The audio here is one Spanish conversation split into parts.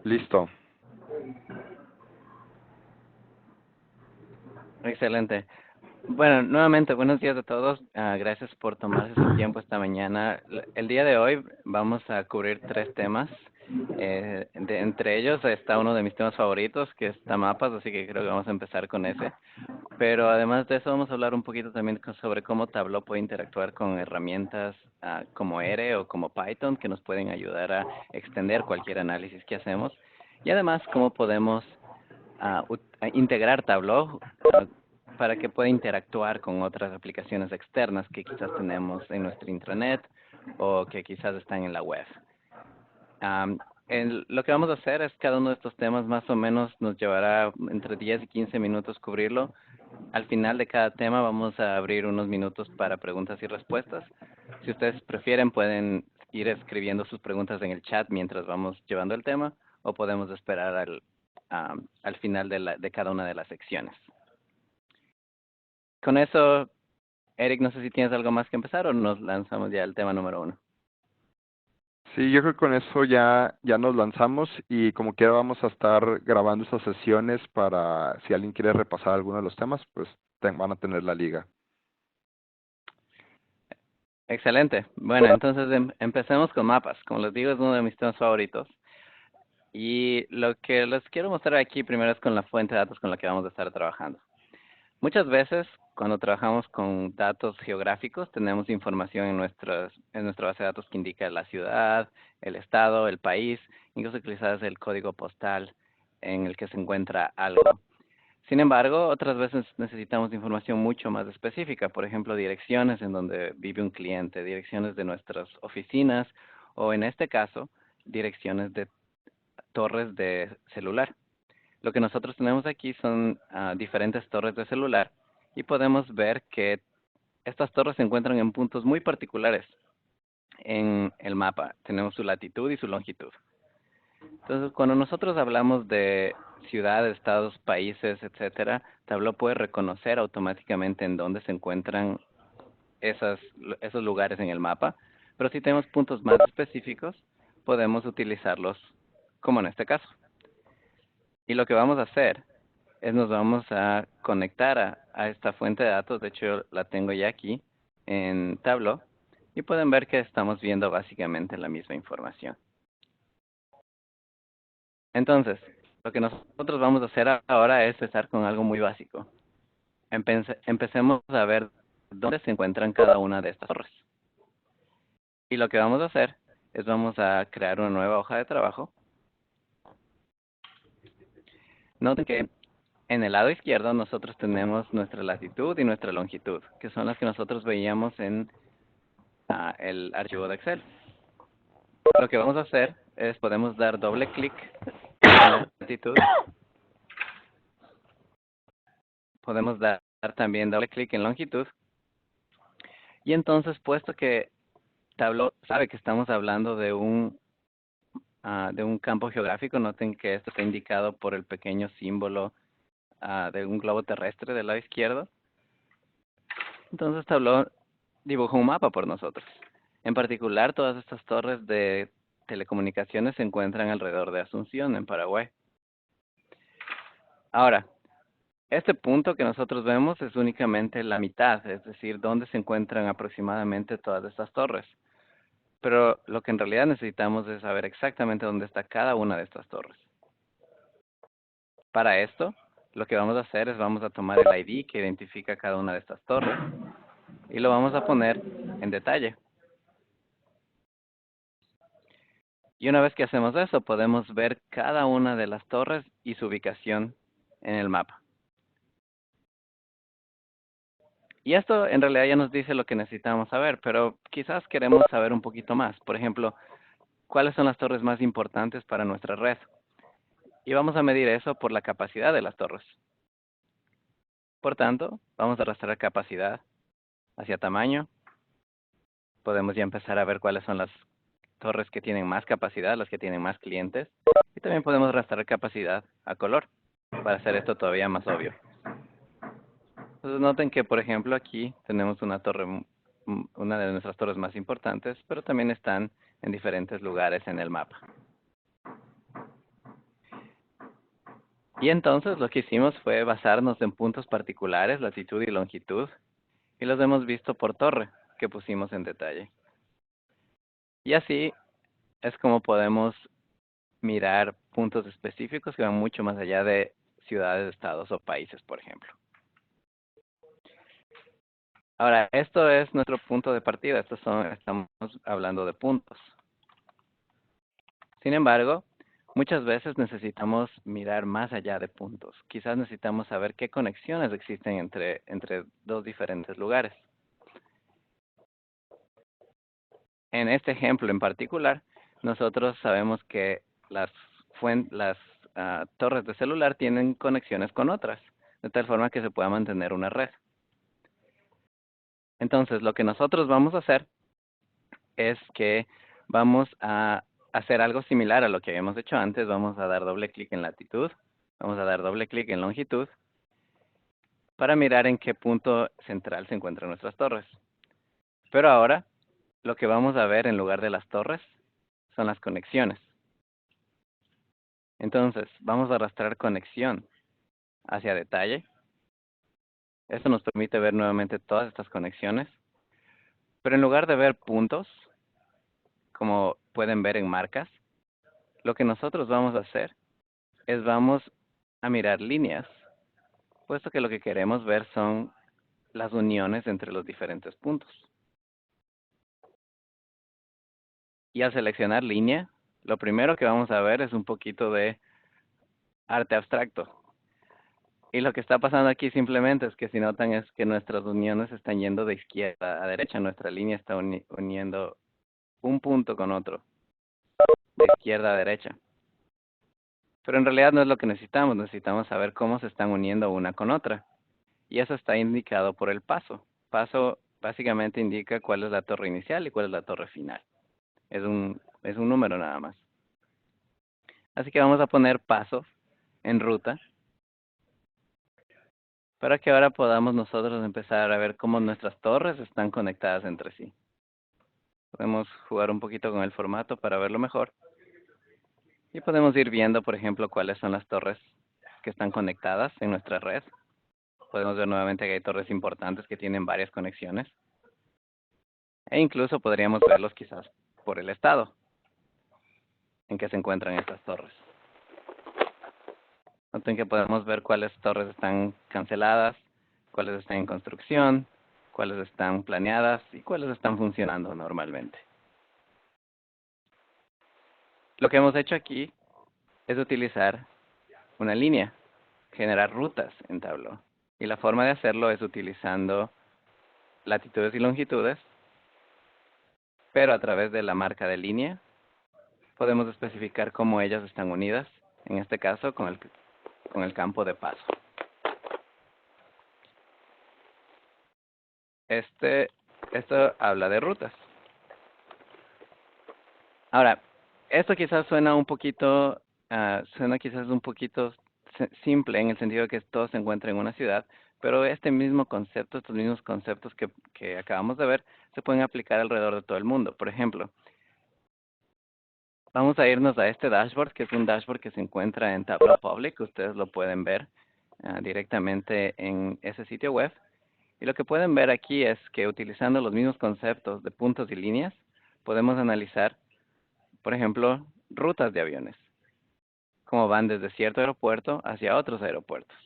Listo. Excelente. Bueno, nuevamente, buenos días a todos. Gracias por tomarse su tiempo esta mañana. El día de hoy vamos a cubrir tres temas. Entre ellos está uno de mis temas favoritos, que es mapas, así que creo que vamos a empezar con ese. Pero además de eso, vamos a hablar un poquito también sobre cómo Tableau puede interactuar con herramientas como R o como Python, que nos pueden ayudar a extender cualquier análisis que hacemos. Y además, cómo podemos a integrar Tableau para que pueda interactuar con otras aplicaciones externas que quizás tenemos en nuestro intranet o que quizás están en la web. Lo que vamos a hacer es cada uno de estos temas más o menos nos llevará entre 10 y 15 minutos cubrirlo. Al final de cada tema vamos a abrir unos minutos para preguntas y respuestas. Si ustedes prefieren pueden ir escribiendo sus preguntas en el chat mientras vamos llevando el tema o podemos esperar al final de cada una de las secciones. Con eso, Eric, no sé si tienes algo más que empezar o nos lanzamos ya al tema número 1. Sí, yo creo que con eso ya nos lanzamos y como quiera vamos a estar grabando esas sesiones para si alguien quiere repasar alguno de los temas, pues van a tener la liga. Excelente. Bueno, entonces empecemos con mapas. Como les digo, es uno de mis temas favoritos. Y lo que les quiero mostrar aquí primero es con la fuente de datos con la que vamos a estar trabajando. Muchas veces, cuando trabajamos con datos geográficos, tenemos información en nuestra base de datos que indica la ciudad, el estado, el país, incluso quizás el código postal en el que se encuentra algo. Sin embargo, otras veces necesitamos información mucho más específica, por ejemplo, direcciones en donde vive un cliente, direcciones de nuestras oficinas o, en este caso, direcciones de torres de celular. Lo que nosotros tenemos aquí son diferentes torres de celular y podemos ver que estas torres se encuentran en puntos muy particulares en el mapa. Tenemos su latitud y su longitud. Entonces, cuando nosotros hablamos de ciudades, estados, países, etcétera, Tableau puede reconocer automáticamente en dónde se encuentran esos lugares en el mapa. Pero si tenemos puntos más específicos, podemos utilizarlos como en este caso. Y lo que vamos a hacer es nos vamos a conectar a esta fuente de datos. De hecho, yo la tengo ya aquí en Tableau. Y pueden ver que estamos viendo básicamente la misma información. Entonces, lo que nosotros vamos a hacer ahora es empezar con algo muy básico. Empecemos a ver dónde se encuentran cada una de estas torres. Y lo que vamos a hacer es vamos a crear una nueva hoja de trabajo. Noten que en el lado izquierdo nosotros tenemos nuestra latitud y nuestra longitud, que son las que nosotros veíamos en el archivo de Excel. Lo que vamos a hacer es podemos dar doble clic en latitud. Podemos dar también doble clic en longitud. Y entonces, puesto que Tableau sabe que estamos hablando de un campo geográfico, noten que esto está indicado por el pequeño símbolo de un globo terrestre del lado izquierdo. Entonces Tableau dibujó un mapa por nosotros. En particular, todas estas torres de telecomunicaciones se encuentran alrededor de Asunción, en Paraguay. Ahora, este punto que nosotros vemos es únicamente la mitad, es decir, dónde se encuentran aproximadamente todas estas torres. Pero lo que en realidad necesitamos es saber exactamente dónde está cada una de estas torres. Para esto, lo que vamos a hacer es vamos a tomar el ID que identifica cada una de estas torres y lo vamos a poner en detalle. Y una vez que hacemos eso, podemos ver cada una de las torres y su ubicación en el mapa. Y esto en realidad ya nos dice lo que necesitamos saber, pero quizás queremos saber un poquito más. Por ejemplo, ¿cuáles son las torres más importantes para nuestra red? Y vamos a medir eso por la capacidad de las torres. Por tanto, vamos a arrastrar capacidad hacia tamaño. Podemos ya empezar a ver cuáles son las torres que tienen más capacidad, las que tienen más clientes. Y también podemos arrastrar capacidad a color para hacer esto todavía más obvio. Entonces noten que, por ejemplo, aquí tenemos una torre, una de nuestras torres más importantes, pero también están en diferentes lugares en el mapa. Y entonces lo que hicimos fue basarnos en puntos particulares, latitud y longitud, y los hemos visto por torre, que pusimos en detalle. Y así es como podemos mirar puntos específicos que van mucho más allá de ciudades, estados o países, por ejemplo. Ahora, esto es nuestro punto de partida. Estamos hablando de puntos. Sin embargo, muchas veces necesitamos mirar más allá de puntos. Quizás necesitamos saber qué conexiones existen entre dos diferentes lugares. En este ejemplo en particular, nosotros sabemos que las torres de celular tienen conexiones con otras, de tal forma que se pueda mantener una red. Entonces, lo que nosotros vamos a hacer es que vamos a hacer algo similar a lo que habíamos hecho antes. Vamos a dar doble clic en latitud, vamos a dar doble clic en longitud, para mirar en qué punto central se encuentran nuestras torres. Pero ahora, lo que vamos a ver en lugar de las torres son las conexiones. Entonces, vamos a arrastrar conexión hacia detalle. Esto nos permite ver nuevamente todas estas conexiones. Pero en lugar de ver puntos, como pueden ver en marcas, lo que nosotros vamos a hacer es vamos a mirar líneas, puesto que lo que queremos ver son las uniones entre los diferentes puntos. Y al seleccionar línea, lo primero que vamos a ver es un poquito de arte abstracto. Y lo que está pasando aquí simplemente es que si notan es que nuestras uniones están yendo de izquierda a derecha. Nuestra línea está uniendo un punto con otro, de izquierda a derecha. Pero en realidad no es lo que necesitamos. Necesitamos saber cómo se están uniendo una con otra. Y eso está indicado por el paso. Paso básicamente indica cuál es la torre inicial y cuál es la torre final. Es un número nada más. Así que vamos a poner paso en ruta, para que ahora podamos nosotros empezar a ver cómo nuestras torres están conectadas entre sí. Podemos jugar un poquito con el formato para verlo mejor. Y podemos ir viendo, por ejemplo, cuáles son las torres que están conectadas en nuestra red. Podemos ver nuevamente que hay torres importantes que tienen varias conexiones. E incluso podríamos verlos quizás por el estado en que se encuentran estas torres. Noten que podemos ver cuáles torres están canceladas, cuáles están en construcción, cuáles están planeadas y cuáles están funcionando normalmente. Lo que hemos hecho aquí es utilizar una línea, generar rutas en Tableau. Y la forma de hacerlo es utilizando latitudes y longitudes, pero a través de la marca de línea podemos especificar cómo ellas están unidas, en este caso con el campo de paso. Esto habla de rutas. Ahora, esto quizás suena quizás un poquito simple en el sentido de que todo se encuentra en una ciudad, pero estos mismos conceptos que acabamos de ver, se pueden aplicar alrededor de todo el mundo. Por ejemplo, vamos a irnos a este dashboard, que es un dashboard que se encuentra en Tableau Public. Ustedes lo pueden ver directamente en ese sitio web. Y lo que pueden ver aquí es que utilizando los mismos conceptos de puntos y líneas, podemos analizar, por ejemplo, rutas de aviones, cómo van desde cierto aeropuerto hacia otros aeropuertos.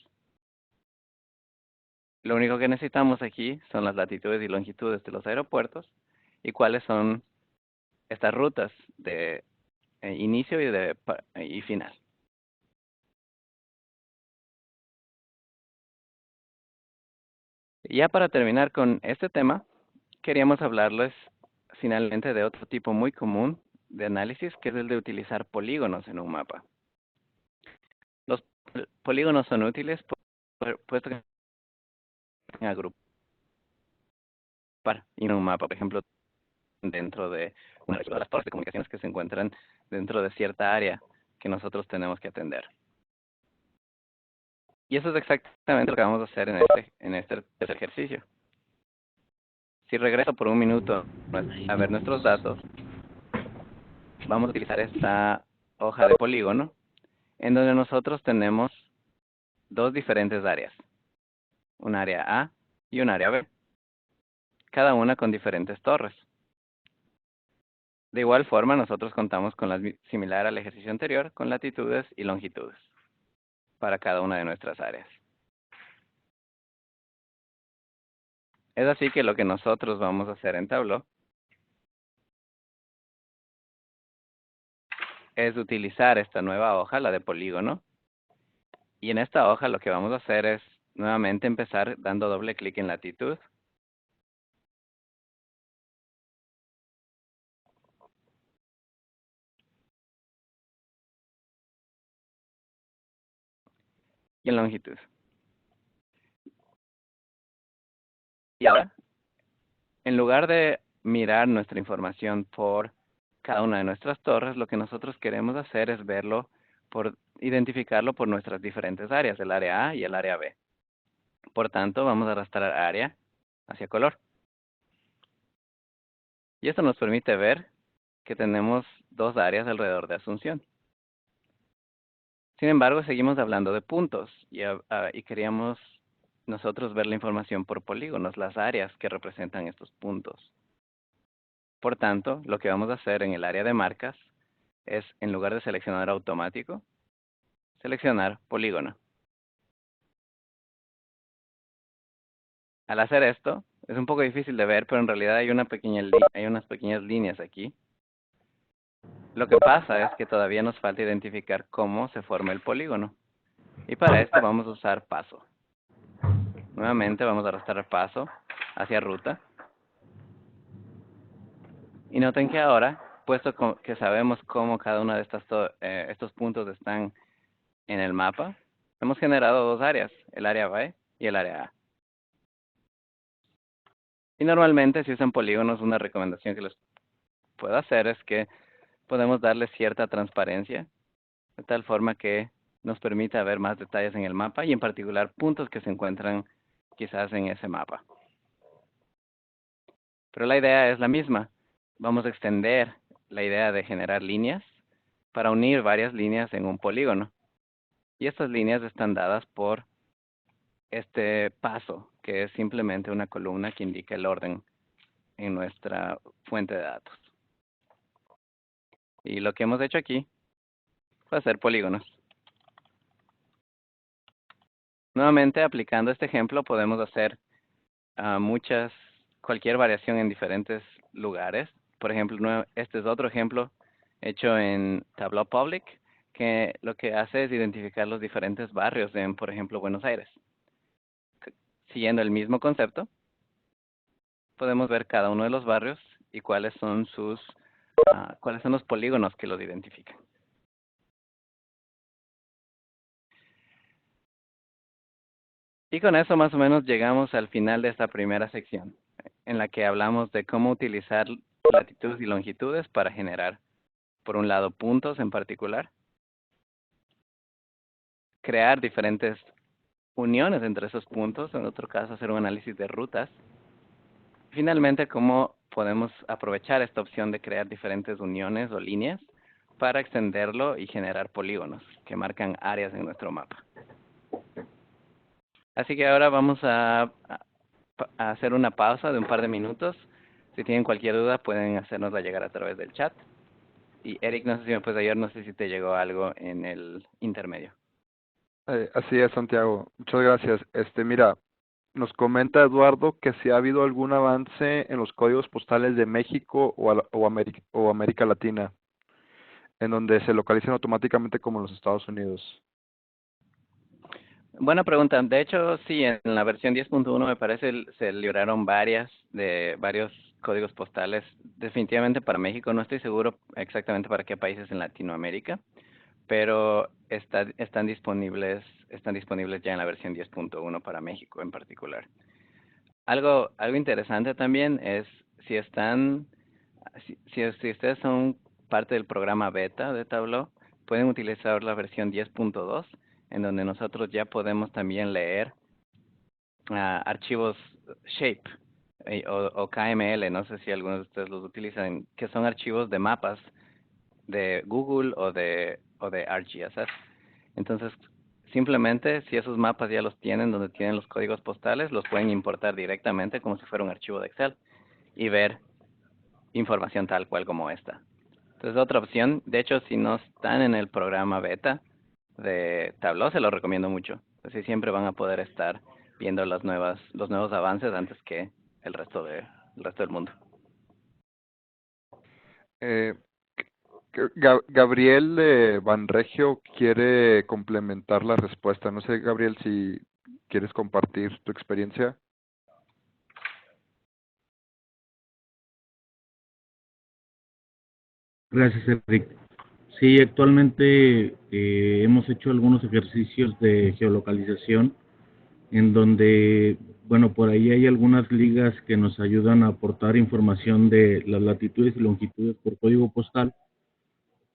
Lo único que necesitamos aquí son las latitudes y longitudes de los aeropuertos y cuáles son estas rutas de inicio y final. Ya para terminar con este tema, queríamos hablarles finalmente de otro tipo muy común de análisis, que es el de utilizar polígonos en un mapa. Los polígonos son útiles puesto que agrupar en un mapa, por ejemplo, dentro de una de las torres de comunicaciones que se encuentran dentro de cierta área que nosotros tenemos que atender. Y eso es exactamente lo que vamos a hacer en este ejercicio. Si regreso por un minuto a ver nuestros datos, vamos a utilizar esta hoja de polígono, en donde nosotros tenemos dos diferentes áreas, un área A y un área B, cada una con diferentes torres. De igual forma, nosotros contamos con similar al ejercicio anterior, con latitudes y longitudes para cada una de nuestras áreas. Es así que lo que nosotros vamos a hacer en Tableau es utilizar esta nueva hoja, la de polígono. Y en esta hoja lo que vamos a hacer es nuevamente empezar dando doble clic en latitud. Y en longitud. Y ahora, en lugar de mirar nuestra información por cada una de nuestras torres, lo que nosotros queremos hacer es identificarlo por nuestras diferentes áreas, el área A y el área B. Por tanto, vamos a arrastrar área hacia color. Y esto nos permite ver que tenemos dos áreas alrededor de Asunción. Sin embargo, seguimos hablando de puntos y queríamos nosotros ver la información por polígonos, las áreas que representan estos puntos. Por tanto, lo que vamos a hacer en el área de marcas es, en lugar de seleccionar automático, seleccionar polígono. Al hacer esto, es un poco difícil de ver, pero en realidad hay unas pequeñas líneas aquí. Lo que pasa es que todavía nos falta identificar cómo se forma el polígono. Y para esto vamos a usar paso. Nuevamente vamos a arrastrar paso hacia ruta. Y noten que ahora, puesto que sabemos cómo cada uno de estos puntos están en el mapa, hemos generado dos áreas, el área B y el área A. Y normalmente, si usan polígonos, una recomendación que les puedo hacer es que podemos darle cierta transparencia, de tal forma que nos permita ver más detalles en el mapa y en particular puntos que se encuentran quizás en ese mapa. Pero la idea es la misma. Vamos a extender la idea de generar líneas para unir varias líneas en un polígono. Y estas líneas están dadas por este paso, que es simplemente una columna que indica el orden en nuestra fuente de datos. Y lo que hemos hecho aquí fue hacer polígonos. Nuevamente, aplicando este ejemplo, podemos hacer cualquier variación en diferentes lugares. Por ejemplo, este es otro ejemplo hecho en Tableau Public, que lo que hace es identificar los diferentes barrios en, por ejemplo, Buenos Aires. Siguiendo el mismo concepto, podemos ver cada uno de los barrios y cuáles son los polígonos que los identifican. Y con eso más o menos llegamos al final de esta primera sección, en la que hablamos de cómo utilizar latitudes y longitudes para generar, por un lado, puntos en particular, crear diferentes uniones entre esos puntos, en otro caso hacer un análisis de rutas. Finalmente, cómo podemos aprovechar esta opción de crear diferentes uniones o líneas para extenderlo y generar polígonos que marcan áreas en nuestro mapa. Así que ahora vamos a hacer una pausa de un par de minutos. Si tienen cualquier duda, pueden hacernosla llegar a través del chat. Y Eric, no sé si me puedes ayudar, no sé si te llegó algo en el intermedio. Así es, Santiago. Muchas gracias. Mira, nos comenta Eduardo que si ha habido algún avance en los códigos postales de México o América Latina, en donde se localizan automáticamente como en los Estados Unidos. Buena pregunta. De hecho, sí, en la versión 10.1 me parece se libraron varios códigos postales. Definitivamente para México, no estoy seguro exactamente para qué países en Latinoamérica, pero están disponibles ya en la versión 10.1 para México en particular. Algo interesante también es si ustedes son parte del programa beta de Tableau, pueden utilizar la versión 10.2, en donde nosotros ya podemos también leer archivos Shape o KML, no sé si algunos de ustedes los utilizan, que son archivos de mapas de Google o de ArcGIS. Entonces, Simplemente, si esos mapas ya los tienen, donde tienen los códigos postales, los pueden importar directamente como si fuera un archivo de Excel y ver información tal cual como esta. Entonces, otra opción, de hecho, si no están en el programa beta de Tableau, se lo recomiendo mucho. Así siempre van a poder estar viendo los nuevos avances antes que el resto del mundo. Eh, Gabriel de Banregio quiere complementar la respuesta. No sé, Gabriel, si quieres compartir tu experiencia. Gracias, Eric. Sí, actualmente hemos hecho algunos ejercicios de geolocalización en donde, bueno, por ahí hay algunas ligas que nos ayudan a aportar información de las latitudes y longitudes por código postal,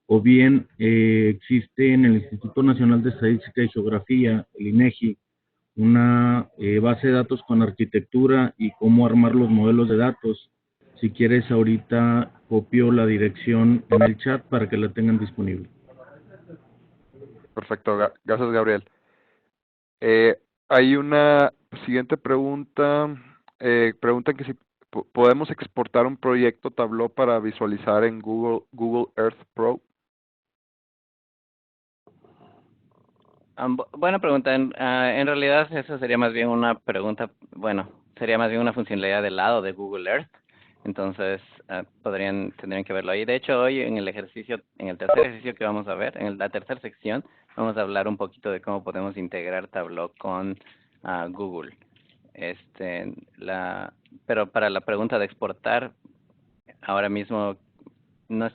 o bien existe en el Instituto Nacional de Estadística y Geografía, el INEGI, una base de datos con arquitectura y cómo armar los modelos de datos. Si quieres, ahorita copio la dirección en el chat para que la tengan disponible. Perfecto, gracias, Gabriel. Hay una siguiente pregunta. Preguntan que si podemos exportar un proyecto Tableau para visualizar en Google Earth Pro. Buena pregunta. En realidad, eso sería más bien una pregunta, bueno, sería más bien una funcionalidad del lado de Google Earth. Entonces, tendrían que verlo ahí. De hecho, hoy en el ejercicio, en el tercer ejercicio que vamos a ver, en la tercera sección, vamos a hablar un poquito de cómo podemos integrar Tableau con Google. Pero para la pregunta de exportar, ahora mismo no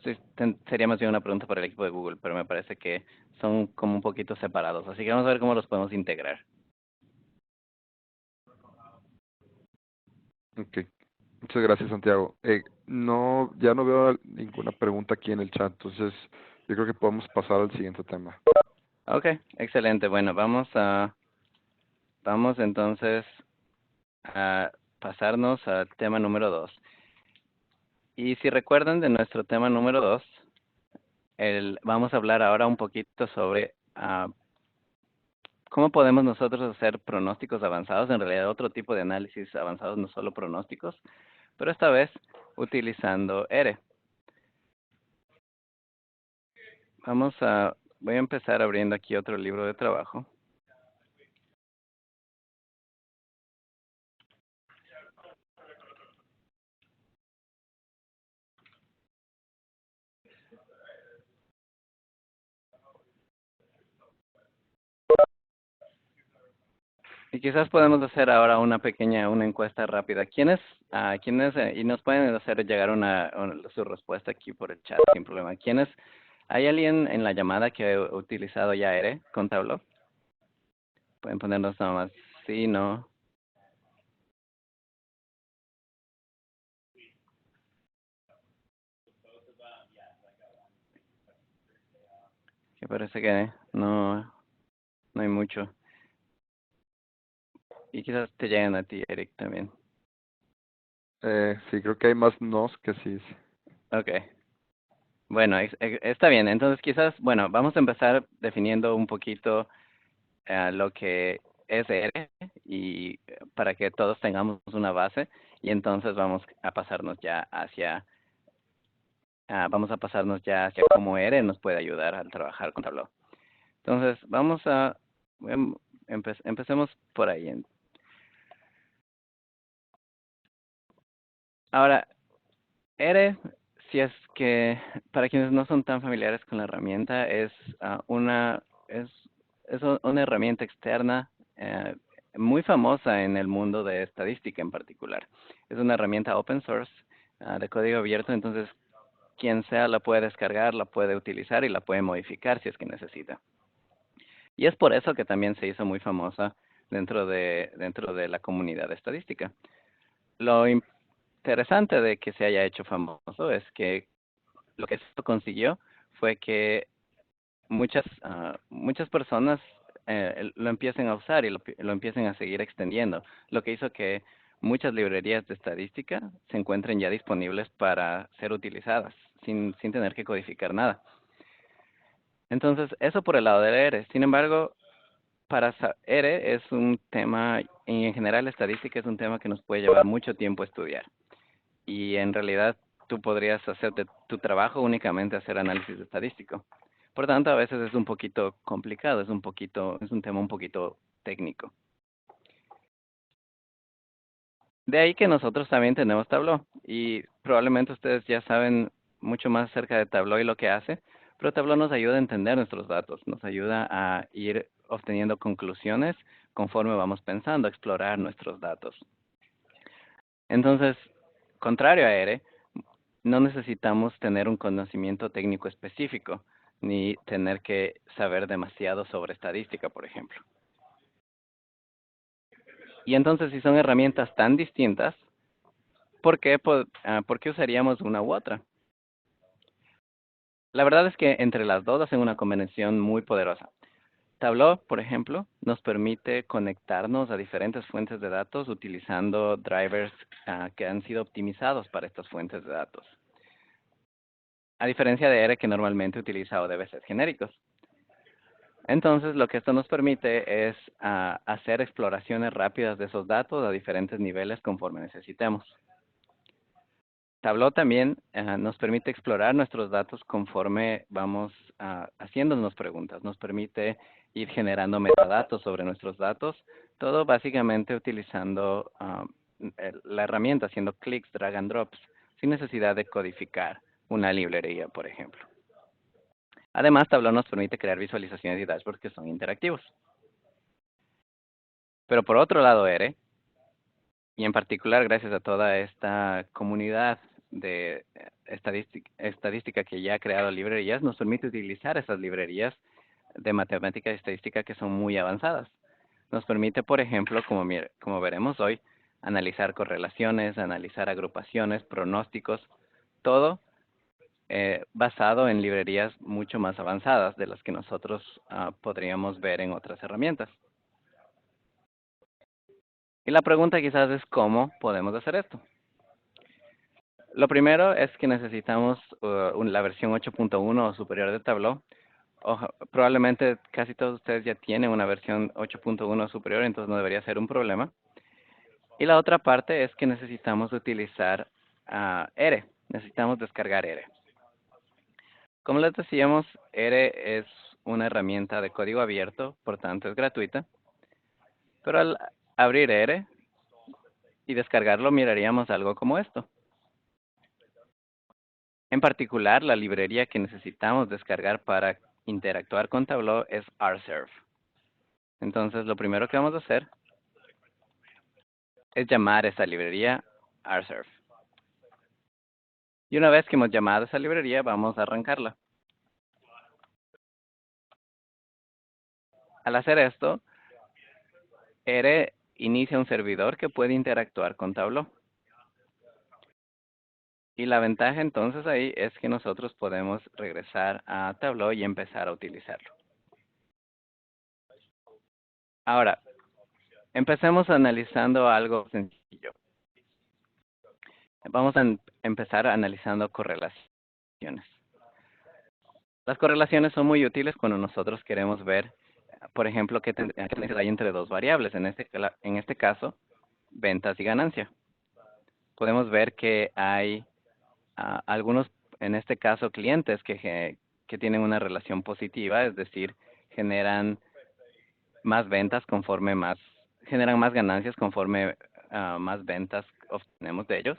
sería más bien una pregunta para el equipo de Google, pero me parece que son como un poquito separados. Así que vamos a ver cómo los podemos integrar. Ok. Muchas gracias, Santiago. No, ya no veo ninguna pregunta aquí en el chat, entonces yo creo que podemos pasar al siguiente tema. Ok, excelente. Bueno, vamos entonces a pasarnos al tema número 2. Y si recuerdan de nuestro tema número 2, vamos a hablar ahora un poquito sobre cómo podemos nosotros hacer pronósticos avanzados, en realidad otro tipo de análisis avanzados, no solo pronósticos, pero esta vez utilizando R. Voy a empezar abriendo aquí otro libro de trabajo. Y quizás podemos hacer ahora una encuesta rápida. Y nos pueden hacer llegar su respuesta aquí por el chat sin problema. ¿Hay alguien en la llamada que ha utilizado ya R con Tableau? Pueden ponernos nada más sí, no. Que parece que no hay mucho. Y quizás te lleguen a ti, Eric, también. Sí, creo que hay más nos que sí. Okay. Bueno, está bien. Entonces quizás, bueno, vamos a empezar definiendo un poquito lo que es R y para que todos tengamos una base y entonces vamos a pasarnos ya hacia cómo R nos puede ayudar al trabajar con Tableau. Entonces, empecemos por ahí. Ahora, R, si es que para quienes no son tan familiares con la herramienta, es una herramienta externa muy famosa en el mundo de estadística en particular. Es una herramienta open source de código abierto, entonces quien sea la puede descargar, la puede utilizar y la puede modificar si es que necesita. Y es por eso que también se hizo muy famosa dentro de la comunidad estadística. Lo interesante de que se haya hecho famoso es que lo que esto consiguió fue que muchas personas lo empiecen a usar y lo empiecen a seguir extendiendo, lo que hizo que muchas librerías de estadística se encuentren ya disponibles para ser utilizadas sin tener que codificar nada. Entonces, eso por el lado de R. Sin embargo, R es un tema, en general estadística es un tema que nos puede llevar mucho tiempo estudiar. Y en realidad tú podrías hacer de tu trabajo únicamente hacer análisis estadístico. Por tanto, a veces es un poquito complicado, es un tema un poquito técnico. De ahí que nosotros también tenemos Tableau, y probablemente ustedes ya saben mucho más acerca de Tableau y lo que hace, pero Tableau nos ayuda a entender nuestros datos, nos ayuda a ir obteniendo conclusiones conforme vamos pensando, a explorar nuestros datos. Entonces, contrario a R, no necesitamos tener un conocimiento técnico específico, ni tener que saber demasiado sobre estadística, por ejemplo. Y entonces, si son herramientas tan distintas, ¿por qué usaríamos una u otra? La verdad es que entre las dos hacen una combinación muy poderosa. Tableau, por ejemplo, nos permite conectarnos a diferentes fuentes de datos utilizando drivers que han sido optimizados para estas fuentes de datos. A diferencia de R, que normalmente utiliza ODBCs genéricos. Entonces, lo que esto nos permite es hacer exploraciones rápidas de esos datos a diferentes niveles conforme necesitemos. Tableau también nos permite explorar nuestros datos conforme vamos haciéndonos preguntas. Nos permite ir generando metadatos sobre nuestros datos, todo básicamente utilizando la herramienta, haciendo clics, drag and drops, sin necesidad de codificar una librería, por ejemplo. Además, Tableau nos permite crear visualizaciones y dashboards que son interactivos. Pero por otro lado, R, y en particular gracias a toda esta comunidad de estadística que ya ha creado librerías, nos permite utilizar esas librerías de matemática y estadística que son muy avanzadas. Nos permite, por ejemplo, como veremos hoy, analizar correlaciones, analizar agrupaciones, pronósticos, todo basado en librerías mucho más avanzadas de las que nosotros podríamos ver en otras herramientas. Y la pregunta quizás es ¿cómo podemos hacer esto? Lo primero es que necesitamos la versión 8.1 o superior de Tableau. Probablemente casi todos ustedes ya tienen una versión 8.1 o superior, entonces no debería ser un problema. Y la otra parte es que necesitamos utilizar R. Necesitamos descargar R. Como les decíamos, R es una herramienta de código abierto, por tanto es gratuita. Pero al abrir R y descargarlo, miraríamos algo como esto. En particular, la librería que necesitamos descargar para interactuar con Tableau es RServe. Entonces, lo primero que vamos a hacer es llamar esa librería RServe. Y una vez que hemos llamado esa librería, vamos a arrancarla. Al hacer esto, R inicia un servidor que puede interactuar con Tableau. Y la ventaja entonces ahí es que nosotros podemos regresar a Tableau y empezar a utilizarlo. Ahora, empecemos analizando algo sencillo. Vamos a empezar analizando correlaciones. Las correlaciones son muy útiles cuando nosotros queremos ver, por ejemplo, qué tendencias hay entre dos variables. En este caso, ventas y ganancia. Podemos ver que hay algunos, en este caso, clientes que tienen una relación positiva, es decir, generan más ventas generan más ganancias conforme más ventas obtenemos de ellos.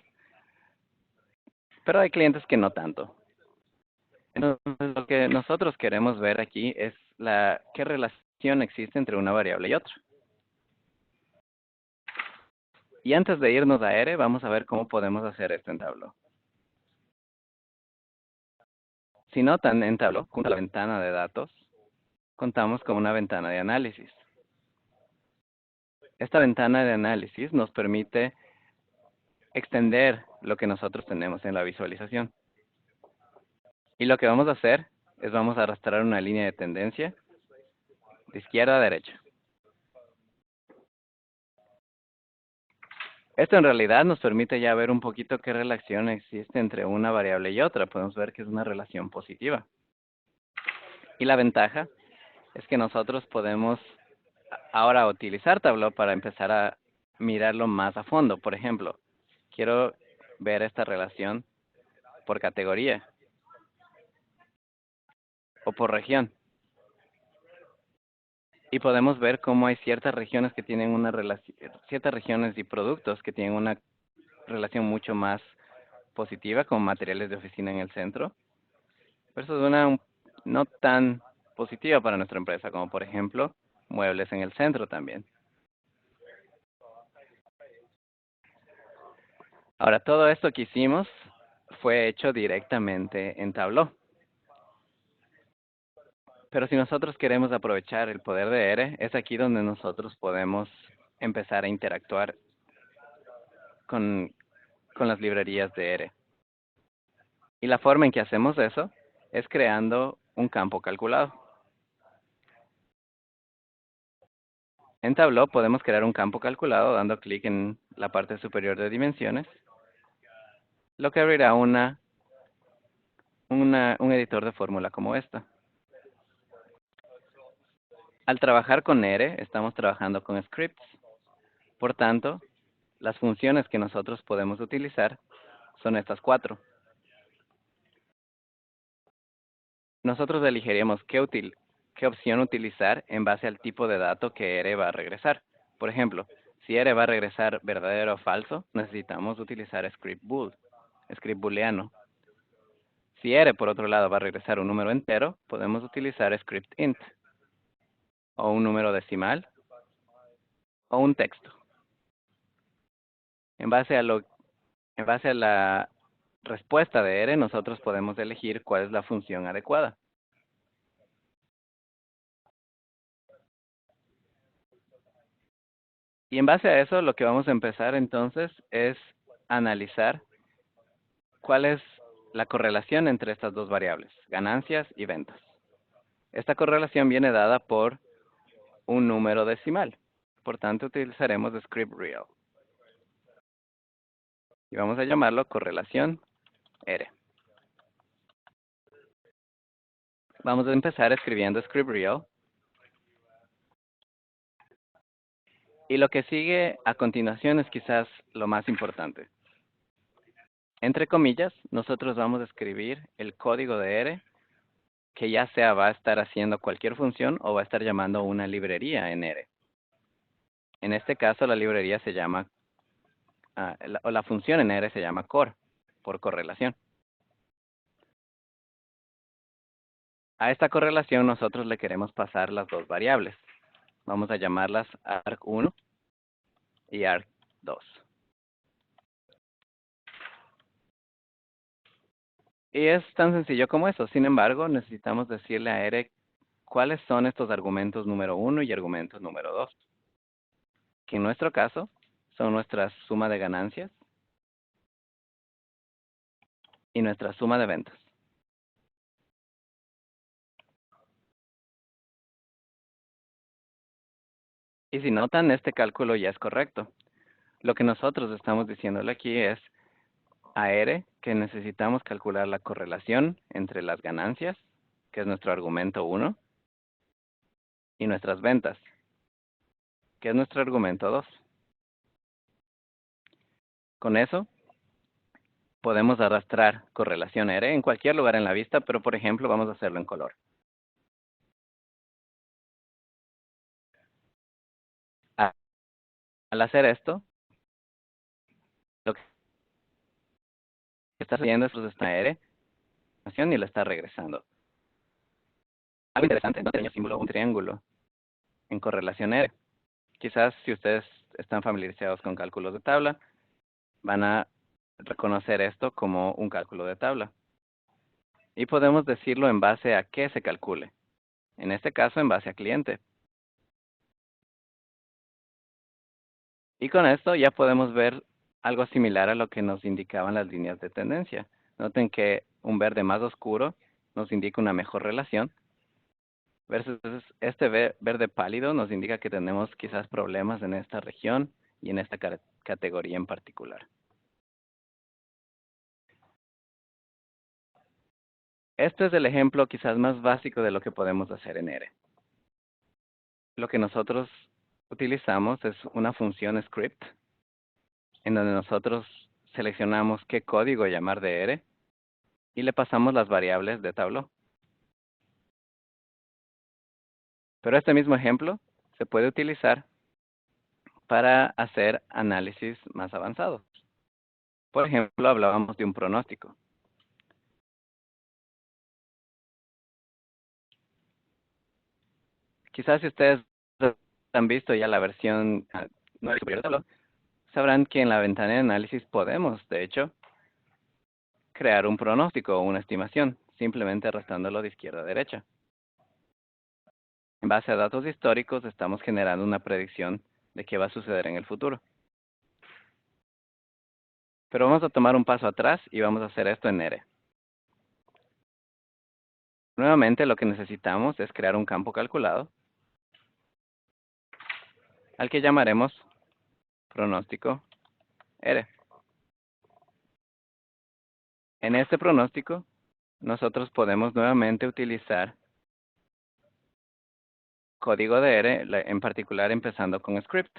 Pero hay clientes que no tanto. Entonces, lo que nosotros queremos ver aquí es qué relación existe entre una variable y otra. Y antes de irnos a R, vamos a ver cómo podemos hacer esto en Tableau. Si notan, en Tableau, junto a la ventana de datos, contamos con una ventana de análisis. Esta ventana de análisis nos permite extender lo que nosotros tenemos en la visualización. Y lo que vamos a hacer es vamos a arrastrar una línea de tendencia de izquierda a derecha. Esto en realidad nos permite ya ver un poquito qué relación existe entre una variable y otra. Podemos ver que es una relación positiva. Y la ventaja es que nosotros podemos ahora utilizar Tableau para empezar a mirarlo más a fondo. Por ejemplo, quiero ver esta relación por categoría o por región. Y podemos ver cómo hay ciertas regiones que tienen una relación, ciertas regiones y productos que tienen una relación mucho más positiva, como materiales de oficina en el centro, versus una no tan positiva para nuestra empresa, como por ejemplo, muebles en el centro también. Ahora, todo esto que hicimos fue hecho directamente en Tableau. Pero si nosotros queremos aprovechar el poder de R, es aquí donde nosotros podemos empezar a interactuar con las librerías de R. Y la forma en que hacemos eso es creando un campo calculado. En Tableau podemos crear un campo calculado dando clic en la parte superior de dimensiones, lo que abrirá un editor de fórmula como esta. Al trabajar con R, estamos trabajando con scripts. Por tanto, las funciones que nosotros podemos utilizar son estas 4. Nosotros elegiríamos qué opción utilizar en base al tipo de dato que R va a regresar. Por ejemplo, si R va a regresar verdadero o falso, necesitamos utilizar script booleano. Si R, por otro lado, va a regresar un número entero, podemos utilizar script int, o un número decimal, o un texto. En base a la respuesta de R, nosotros podemos elegir cuál es la función adecuada. Y en base a eso, lo que vamos a empezar entonces es analizar cuál es la correlación entre estas dos variables, ganancias y ventas. Esta correlación viene dada por un número decimal. Por tanto, utilizaremos script real. Y vamos a llamarlo correlación R. Vamos a empezar escribiendo script real. Y lo que sigue a continuación es quizás lo más importante. Entre comillas, nosotros vamos a escribir el código de R, que ya sea va a estar haciendo cualquier función o va a estar llamando una librería en R. En este caso, la librería se llama, la función en R se llama core, por correlación. A esta correlación nosotros le queremos pasar las dos variables. Vamos a llamarlas arg1 y arg2. Y es tan sencillo como eso. Sin embargo, necesitamos decirle a R cuáles son estos argumentos número 1 y argumentos número 2. Que en nuestro caso son nuestra suma de ganancias y nuestra suma de ventas. Y si notan, este cálculo ya es correcto. Lo que nosotros estamos diciéndole aquí es a R que necesitamos calcular la correlación entre las ganancias, que es nuestro argumento 1, y nuestras ventas, que es nuestro argumento 2. Con eso, podemos arrastrar correlación R en cualquier lugar en la vista, pero por ejemplo vamos a hacerlo en color. Al hacer esto, lo que está haciendo es esta R y la está regresando. Algo interesante, no tenía símbolo un triángulo en correlación R. Quizás si ustedes están familiarizados con cálculos de tabla, van a reconocer esto como un cálculo de tabla. Y podemos decirlo en base a qué se calcule. En este caso, en base a cliente. Y con esto ya podemos ver algo similar a lo que nos indicaban las líneas de tendencia. Noten que un verde más oscuro nos indica una mejor relación, versus este verde pálido nos indica que tenemos quizás problemas en esta región y en esta categoría en particular. Este es el ejemplo quizás más básico de lo que podemos hacer en R. Lo que nosotros utilizamos es una función script, en donde nosotros seleccionamos qué código llamar de R y le pasamos las variables de Tableau. Pero este mismo ejemplo se puede utilizar para hacer análisis más avanzados. Por ejemplo, hablábamos de un pronóstico. Quizás si ustedes han visto ya la versión no superior de Tableau, sabrán que en la ventana de análisis podemos, de hecho, crear un pronóstico o una estimación, simplemente arrastrándolo de izquierda a derecha. En base a datos históricos, estamos generando una predicción de qué va a suceder en el futuro. Pero vamos a tomar un paso atrás y vamos a hacer esto en R. Nuevamente, lo que necesitamos es crear un campo calculado, al que llamaremos pronóstico R. En este pronóstico, nosotros podemos nuevamente utilizar código de R, en particular empezando con script.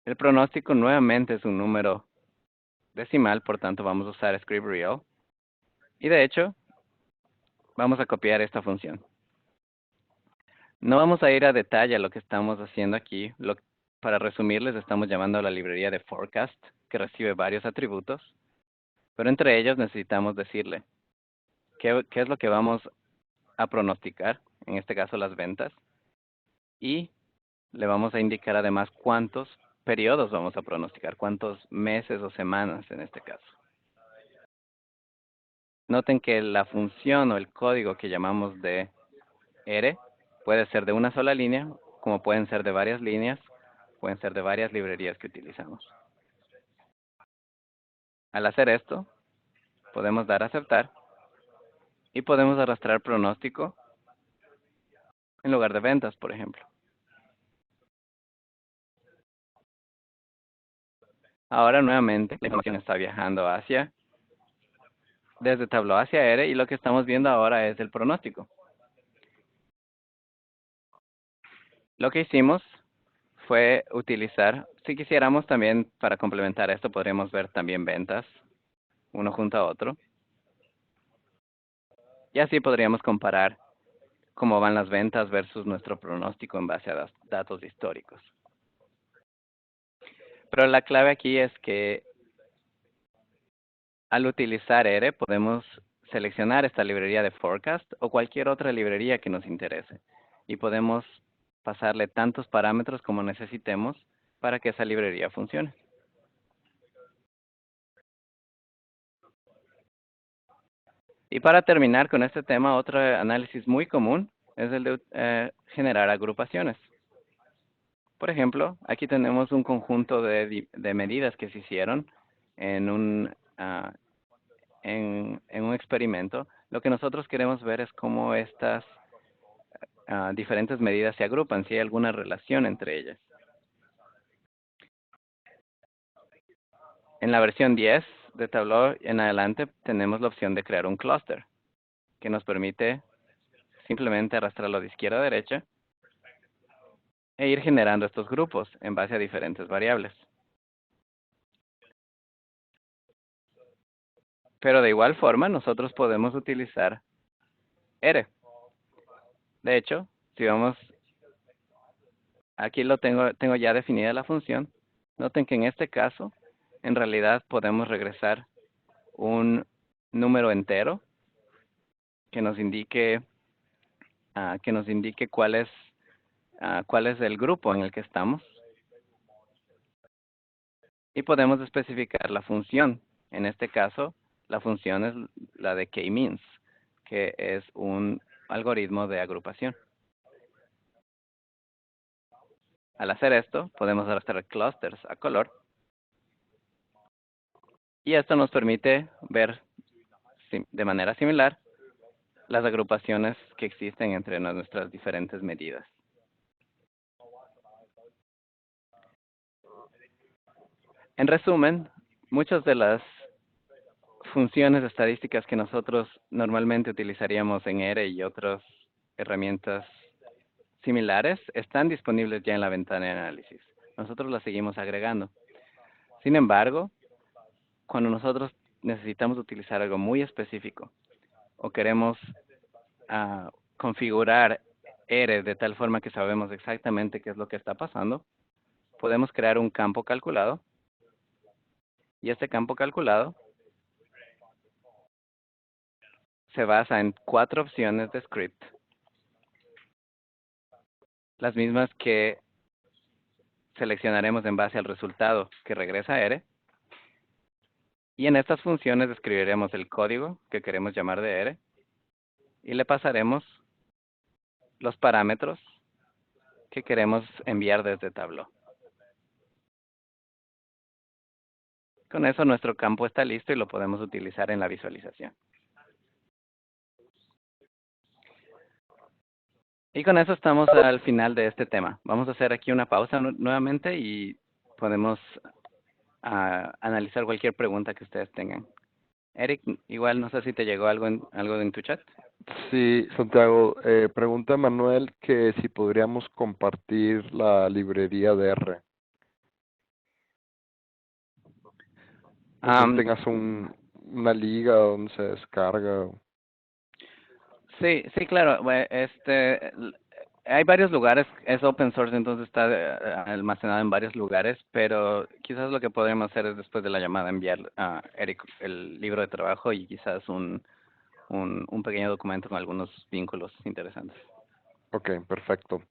El pronóstico nuevamente es un número decimal, por tanto vamos a usar script real. Y de hecho, vamos a copiar esta función. No vamos a ir a detalle a lo que estamos haciendo aquí. Para resumirles, estamos llamando a la librería de forecast, que recibe varios atributos. Pero entre ellos necesitamos decirle qué es lo que vamos a pronosticar, en este caso las ventas. Y le vamos a indicar además cuántos periodos vamos a pronosticar, cuántos meses o semanas en este caso. Noten que la función o el código que llamamos de R puede ser de una sola línea, como pueden ser de varias líneas, pueden ser de varias librerías que utilizamos. Al hacer esto, podemos dar a aceptar y podemos arrastrar pronóstico en lugar de ventas, por ejemplo. Ahora nuevamente la información está viajando desde Tableau hacia R, y lo que estamos viendo ahora es el pronóstico. Lo que hicimos fue utilizar, si quisiéramos también para complementar esto, podríamos ver también ventas, uno junto a otro. Y así podríamos comparar cómo van las ventas versus nuestro pronóstico en base a datos históricos. Pero la clave aquí es que al utilizar R podemos seleccionar esta librería de forecast o cualquier otra librería que nos interese. Y podemos pasarle tantos parámetros como necesitemos para que esa librería funcione. Y para terminar con este tema, otro análisis muy común es el de generar agrupaciones. Por ejemplo, aquí tenemos un conjunto de medidas que se hicieron en un experimento. Lo que nosotros queremos ver es cómo estas diferentes medidas se agrupan, si hay alguna relación entre ellas. En la versión 10 de Tableau en adelante tenemos la opción de crear un clúster, que nos permite simplemente arrastrarlo de izquierda a derecha e ir generando estos grupos en base a diferentes variables. Pero de igual forma, nosotros podemos utilizar R. De hecho, si vamos, aquí tengo ya definida la función. Noten que en este caso, en realidad podemos regresar un número entero que nos indique cuál es el grupo en el que estamos. Y podemos especificar la función. En este caso, la función es la de k-means, que es un algoritmo de agrupación. Al hacer esto, podemos arrastrar clusters a color. Y esto nos permite ver de manera similar las agrupaciones que existen entre nuestras diferentes medidas. En resumen, muchas de las funciones estadísticas que nosotros normalmente utilizaríamos en R y otras herramientas similares están disponibles ya en la ventana de análisis. Nosotros las seguimos agregando. Sin embargo, cuando nosotros necesitamos utilizar algo muy específico o queremos configurar R de tal forma que sabemos exactamente qué es lo que está pasando, podemos crear un campo calculado. Y este campo calculado se basa en 4 opciones de script, las mismas que seleccionaremos en base al resultado que regresa R. Y en estas funciones escribiremos el código que queremos llamar de R y le pasaremos los parámetros que queremos enviar desde Tableau. Con eso nuestro campo está listo y lo podemos utilizar en la visualización. Y con eso estamos al final de este tema. Vamos a hacer aquí una pausa nuevamente y podemos analizar cualquier pregunta que ustedes tengan. Eric, igual no sé si te llegó algo en tu chat. Sí, Santiago, pregunta Manuel que si podríamos compartir la librería de R. No sé si tengas una liga donde se descarga. Sí, claro. Hay varios lugares, es open source, entonces está almacenado en varios lugares, pero quizás lo que podríamos hacer es después de la llamada enviar a Eric el libro de trabajo y quizás un pequeño documento con algunos vínculos interesantes. Ok, perfecto.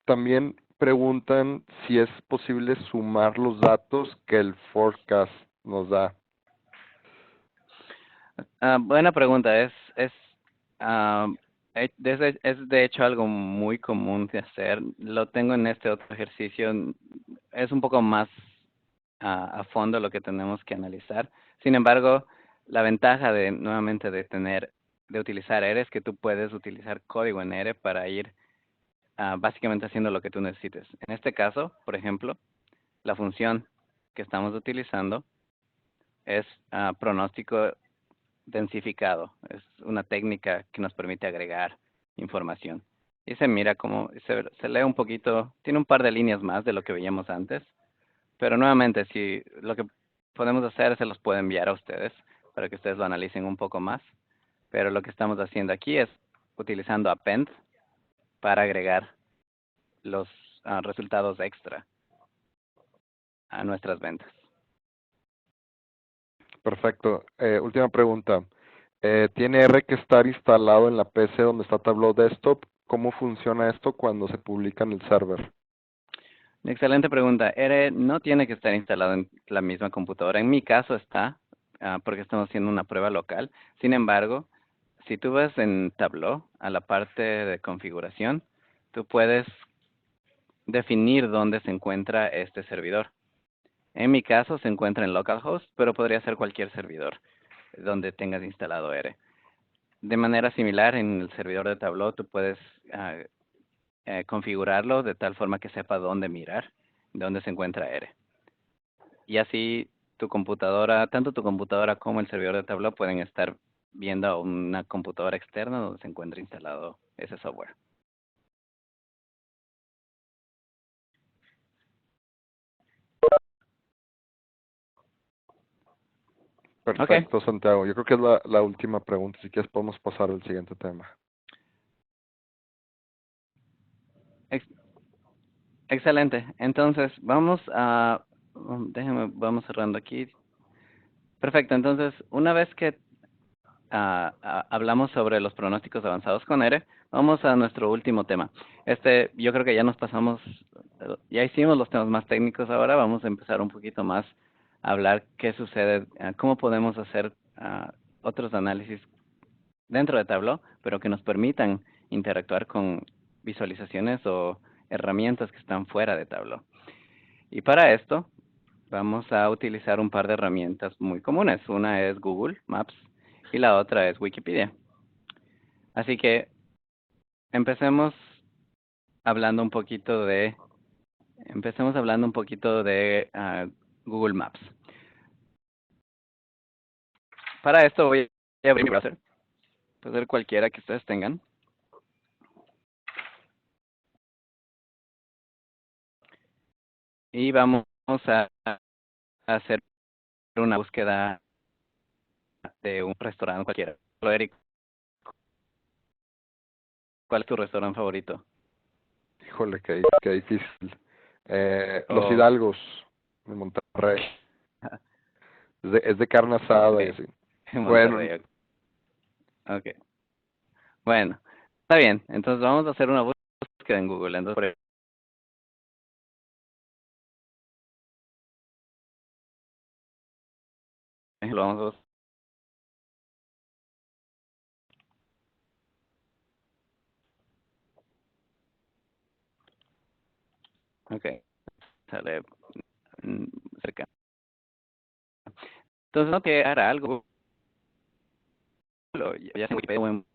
También preguntan si es posible sumar los datos que el forecast nos da. Buena pregunta. Es de hecho algo muy común de hacer. Lo tengo en este otro ejercicio. Es un poco más a fondo lo que tenemos que analizar. Sin embargo, la ventaja nuevamente de utilizar R es que tú puedes utilizar código en R para ir básicamente haciendo lo que tú necesites. En este caso, por ejemplo, la función que estamos utilizando es pronóstico densificado. Es una técnica que nos permite agregar información. Y se mira como, se lee un poquito, tiene un par de líneas más de lo que veíamos antes, pero nuevamente, si lo que podemos hacer se los puedo enviar a ustedes para que ustedes lo analicen un poco más. Pero lo que estamos haciendo aquí es utilizando append para agregar los resultados extra a nuestras ventas. Perfecto. Última pregunta. ¿Tiene R que estar instalado en la PC donde está Tableau Desktop? ¿Cómo funciona esto cuando se publica en el server? Excelente pregunta. R no tiene que estar instalado en la misma computadora. En mi caso está, porque estamos haciendo una prueba local. Sin embargo, si tú vas en Tableau, a la parte de configuración, tú puedes definir dónde se encuentra este servidor. En mi caso se encuentra en localhost, pero podría ser cualquier servidor donde tengas instalado R. De manera similar, en el servidor de Tableau tú puedes configurarlo de tal forma que sepa dónde mirar, dónde se encuentra R. Y así tu computadora, tanto tu computadora como el servidor de Tableau pueden estar viendo a una computadora externa donde se encuentra instalado ese software. Perfecto, Santiago. Yo creo que es la última pregunta. Si quieres podemos pasar al siguiente tema. Excelente. Entonces, vamos cerrando aquí. Perfecto. Entonces, una vez que hablamos sobre los pronósticos avanzados con R, vamos a nuestro último tema. Yo creo que ya nos pasamos, ya hicimos los temas más técnicos ahora, vamos a empezar un poquito más a hablar qué sucede, cómo podemos hacer otros análisis dentro de Tableau, pero que nos permitan interactuar con visualizaciones o herramientas que están fuera de Tableau. Y para esto, vamos a utilizar un par de herramientas muy comunes. Una es Google Maps y la otra es Wikipedia. Así que empecemos hablando un poquito de Google Maps. Para esto voy a abrir mi browser. Puede ser cualquiera que ustedes tengan. y vamos a hacer una búsqueda de un restaurante cualquiera. Eric, ¿cuál es tu restaurante favorito? Híjole, qué difícil. Los O, Hidalgos, de Monterrey. Es de carne asada y ok, así. en Bueno, Monterrey. Ok. Bueno, está bien. Entonces vamos a hacer una búsqueda en Google. Entonces, por ejemplo, vamos a buscar. Ok, sale mm, cerca. Entonces, no que hará algo. Ya sea en Wikipedia o en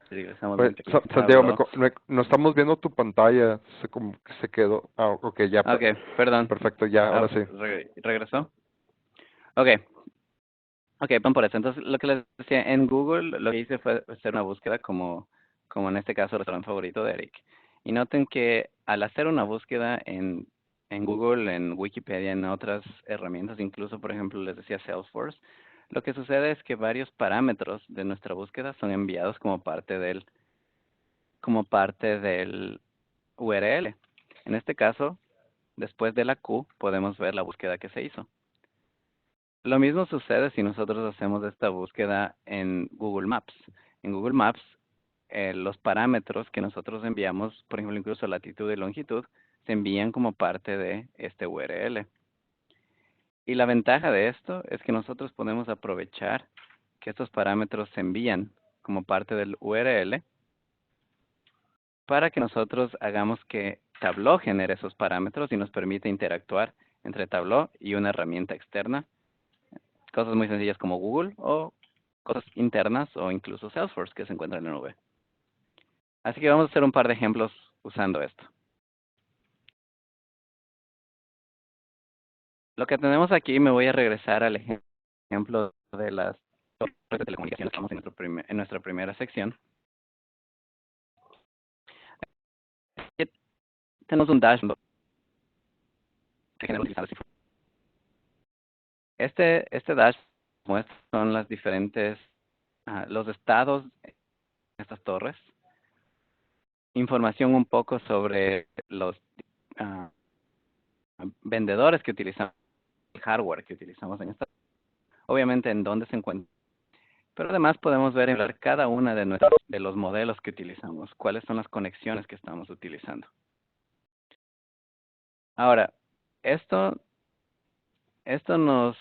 regresamos pues, aquí. Santiago, Tableau. no estamos viendo tu pantalla. Se como que se quedó. Ah, ok, ya. Ok, perdón. Perfecto, ya, ahora sí. ¿Regresó? Ok, ok, van por eso. Entonces, lo que les decía, en Google lo que hice fue hacer una búsqueda como en este caso, el restaurante favorito de Eric. Y noten que al hacer una búsqueda en Google, en Wikipedia, en otras herramientas, incluso, por ejemplo, les decía Salesforce, lo que sucede es que varios parámetros de nuestra búsqueda son enviados como parte del URL. En este caso, después de la Q, podemos ver la búsqueda que se hizo. Lo mismo sucede si nosotros hacemos esta búsqueda en Google Maps. En Google Maps, los parámetros que nosotros enviamos, por ejemplo, incluso latitud y longitud, se envían como parte de este URL. Y la ventaja de esto es que nosotros podemos aprovechar que estos parámetros se envían como parte del URL para que nosotros hagamos que Tableau genere esos parámetros y nos permite interactuar entre Tableau y una herramienta externa. Cosas muy sencillas como Google o cosas internas o incluso Salesforce que se encuentran en la nube. Así que vamos a hacer un par de ejemplos usando esto. Lo que tenemos aquí, me voy a regresar al ejemplo de las torres de telecomunicaciones que estamos en nuestra primera sección. Aquí tenemos un dashboard que genera utilizando cifras. Este dashboard muestra son las diferentes, los estados de estas torres. Información un poco sobre los vendedores que utilizamos, el hardware que utilizamos en esta, obviamente en dónde se encuentra. Pero además podemos ver en cada una de los modelos que utilizamos, cuáles son las conexiones que estamos utilizando. Ahora, esto nos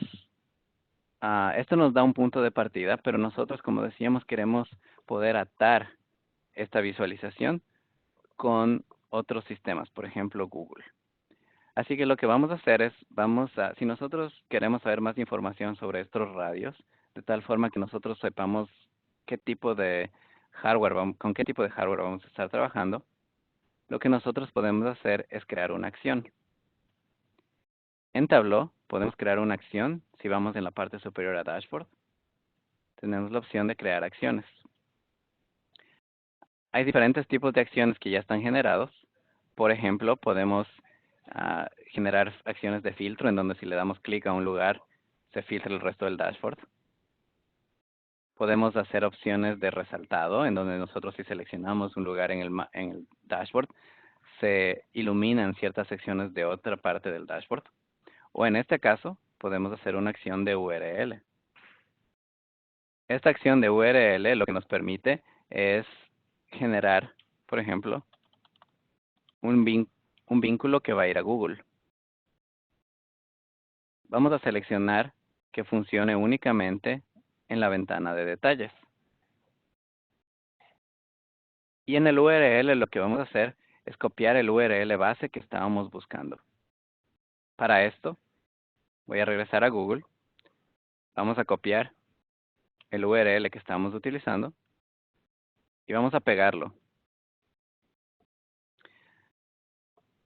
da un punto de partida, pero nosotros, como decíamos, queremos poder atar esta visualización con otros sistemas, por ejemplo, Google. Así que lo que vamos a hacer es, si nosotros queremos saber más información sobre estos radios, de tal forma que nosotros sepamos qué tipo de hardware, con qué tipo de hardware vamos a estar trabajando, lo que nosotros podemos hacer es crear una acción. En Tableau podemos crear una acción si vamos en la parte superior a Dashboard. Tenemos la opción de crear acciones. Hay diferentes tipos de acciones que ya están generados. Por ejemplo, podemos generar acciones de filtro en donde si le damos clic a un lugar, se filtra el resto del dashboard. Podemos hacer opciones de resaltado, en donde nosotros si seleccionamos un lugar en el dashboard, se iluminan ciertas secciones de otra parte del dashboard. O en este caso, podemos hacer una acción de URL. Esta acción de URL lo que nos permite es generar, por ejemplo, un vínculo que va a ir a Google. Vamos a seleccionar que funcione únicamente en la ventana de detalles. Y en el URL lo que vamos a hacer es copiar el URL base que estábamos buscando. Para esto, voy a regresar a Google. Vamos a copiar el URL que estamos utilizando y vamos a pegarlo.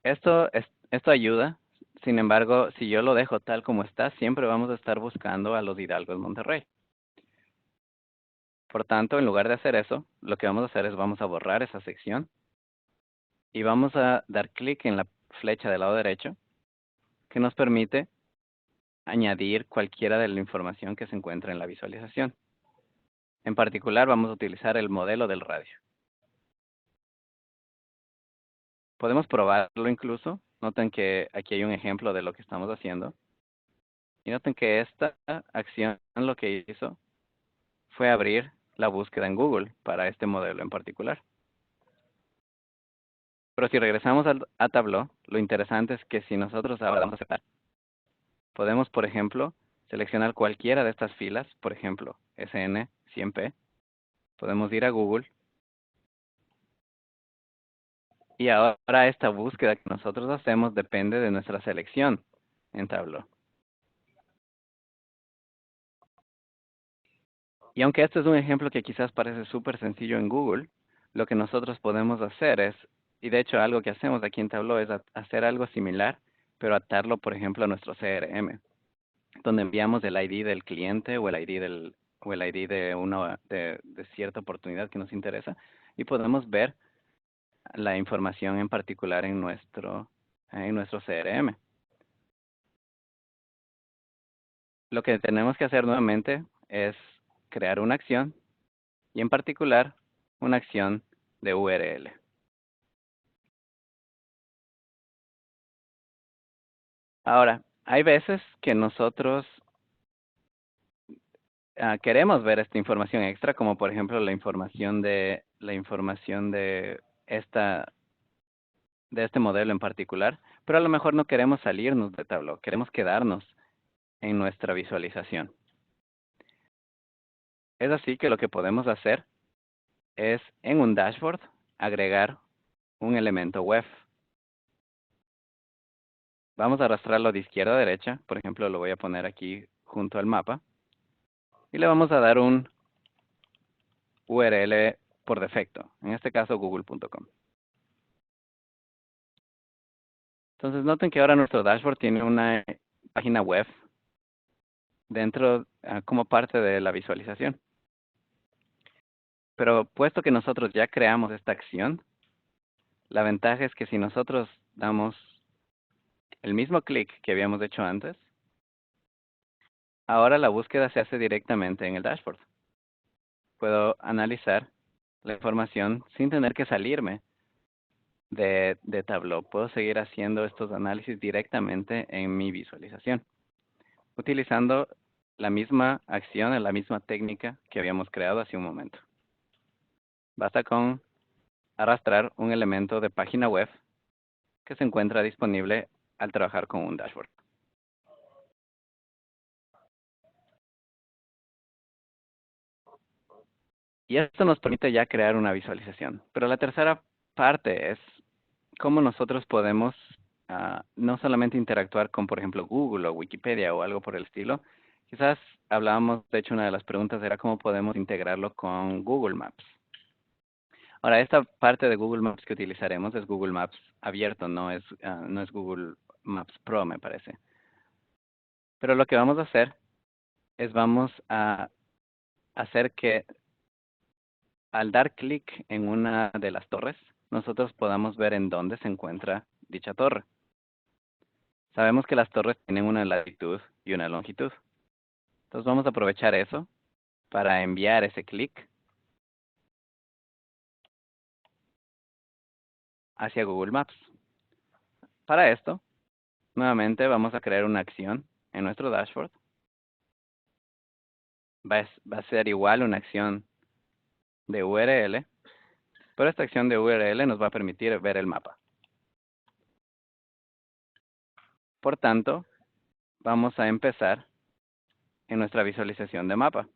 Esto ayuda. Sin embargo, si yo lo dejo tal como está, siempre vamos a estar buscando a los Hidalgos Monterrey. Por tanto, en lugar de hacer eso, lo que vamos a hacer es vamos a borrar esa sección y vamos a dar clic en la flecha del lado derecho que nos permite añadir cualquiera de la información que se encuentra en la visualización. En particular, vamos a utilizar el modelo del radio. Podemos probarlo incluso. Noten que aquí hay un ejemplo de lo que estamos haciendo. Y noten que esta acción lo que hizo fue abrir la búsqueda en Google para este modelo en particular. Pero si regresamos a Tableau, lo interesante es que si nosotros ahora vamos a podemos, por ejemplo, seleccionar cualquiera de estas filas, por ejemplo, SN 100P. Podemos ir a Google. Y ahora esta búsqueda que nosotros hacemos depende de nuestra selección en Tableau. Y aunque este es un ejemplo que quizás parece súper sencillo en Google, lo que nosotros podemos hacer es, y de hecho algo que hacemos aquí en Tableau es hacer algo similar, pero atarlo, por ejemplo, a nuestro CRM, donde enviamos el ID del cliente o el ID de cierta oportunidad que nos interesa, y podemos ver la información en particular en nuestro CRM. Lo que tenemos que hacer nuevamente es crear una acción, y en particular una acción de URL. Ahora, hay veces que nosotros queremos ver esta información extra, como por ejemplo la información de este modelo en particular, pero a lo mejor no queremos salirnos de Tableau, queremos quedarnos en nuestra visualización. Es así que lo que podemos hacer es en un dashboard agregar un elemento web. Vamos a arrastrarlo de izquierda a derecha, por ejemplo lo voy a poner aquí junto al mapa, y le vamos a dar un URL por defecto, en este caso google.com. Entonces noten que ahora nuestro dashboard tiene una página web dentro como parte de la visualización. Pero puesto que nosotros ya creamos esta acción, la ventaja es que si nosotros damos el mismo clic que habíamos hecho antes, ahora la búsqueda se hace directamente en el dashboard. Puedo analizar la información sin tener que salirme de Tableau. Puedo seguir haciendo estos análisis directamente en mi visualización, utilizando la misma acción, la misma técnica que habíamos creado hace un momento. Basta con arrastrar un elemento de página web que se encuentra disponible al trabajar con un dashboard. Y esto nos permite ya crear una visualización. Pero la tercera parte es cómo nosotros podemos no solamente interactuar con, por ejemplo, Google o Wikipedia o algo por el estilo. Quizás hablábamos, de hecho, una de las preguntas era cómo podemos integrarlo con Google Maps. Ahora, esta parte de Google Maps que utilizaremos es Google Maps abierto, no es Google Maps Pro, me parece. Pero lo que vamos a hacer es vamos a hacer que al dar clic en una de las torres, nosotros podamos ver en dónde se encuentra dicha torre. Sabemos que las torres tienen una latitud y una longitud. Entonces vamos a aprovechar eso para enviar ese clic hacia Google Maps. Para esto, nuevamente vamos a crear una acción en nuestro dashboard. Va a ser igual una acción de URL, pero esta acción de URL nos va a permitir ver el mapa. Por tanto, vamos a empezar en nuestra visualización de mapa.